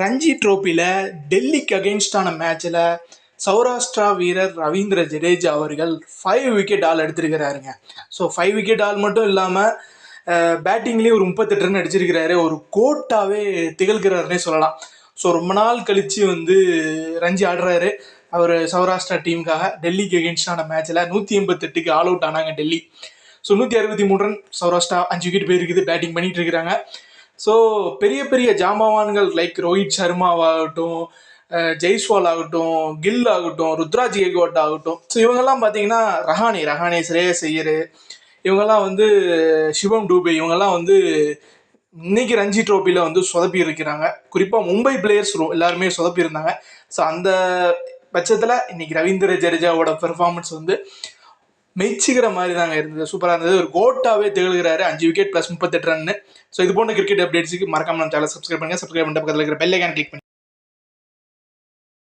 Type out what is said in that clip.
ரஞ்சி ட்ரோஃபியில் டெல்லிக்கு அகெயின்ஸ்டான மேட்ச்சில் சௌராஷ்டிரா வீரர் ரவீந்திர ஜடேஜா அவர்கள் 5 விக்கெட் ஆல் எடுத்திருக்கிறாருங்க. ஸோ 5 விக்கெட் ஆல் மட்டும் இல்லாமல் பேட்டிங்லேயே ஒரு 38 ரன் அடிச்சிருக்கிறாரு. ஒரு கோட்டாவே திகழ்கிறாருன்னே சொல்லலாம். ஸோ ரொம்ப நாள் கழித்து ரஞ்சி ஆடுறாரு. அவர் சௌராஷ்டிரா டீமுக்காக டெல்லிக்கு அகெயின்ஸ்டான மேட்ச்சில் 188க்கு ஆல் அவுட் ஆனாங்க Delhi. So 163 run Saurashtra 5 wicket போயிருக்குது. பேட்டிங் பண்ணிட்டு இருக்கிறாங்க. ஸோ பெரிய பெரிய ஜாம்பவான்கள் லைக் ரோஹித் சர்மாவாகட்டும், ஜெய்ஸ்வால் ஆகட்டும், கில் ஆகட்டும், ருத்ராஜ் கேக்வாட் ஆகட்டும், ஸோ இவங்கெல்லாம் பார்த்தீங்கன்னா ரஹானே ஸ்ரேயஸ் ஐயர், இவங்கெல்லாம் சிவம் டூபே, இவங்கெல்லாம் இன்னைக்கு ரஞ்சி ட்ரோஃபியில் சொதப்பி இருக்கிறாங்க. குறிப்பாக மும்பை பிளேயர்ஸ் எல்லாருமே சொதப்பி இருந்தாங்க. ஸோ அந்த பட்சத்தில் இன்னைக்கு ரவீந்திர ஜடேஜாவோட பெர்ஃபார்மன்ஸ் மெச்சிக்கிற மாதிரி தாங்க இருந்தது. சூப்பராக இருந்தது. ஒரு கோட்டாவே திகழ்கிறாரு. 5 விக்கெட் +38 ரன்னு. ஸோ இது போன்ற கிரிக்கெட் அப்டேட்ஸுக்கு மறக்காம நம்ம சேனல் சப்ஸ்கிரைப் பண்ணுங்க. சப்ஸ்கிரைப் பண்ணிட்டு பக்கத்தில் இருக்கிற பெல் ஐகான் கிளிக் பண்ணுங்க.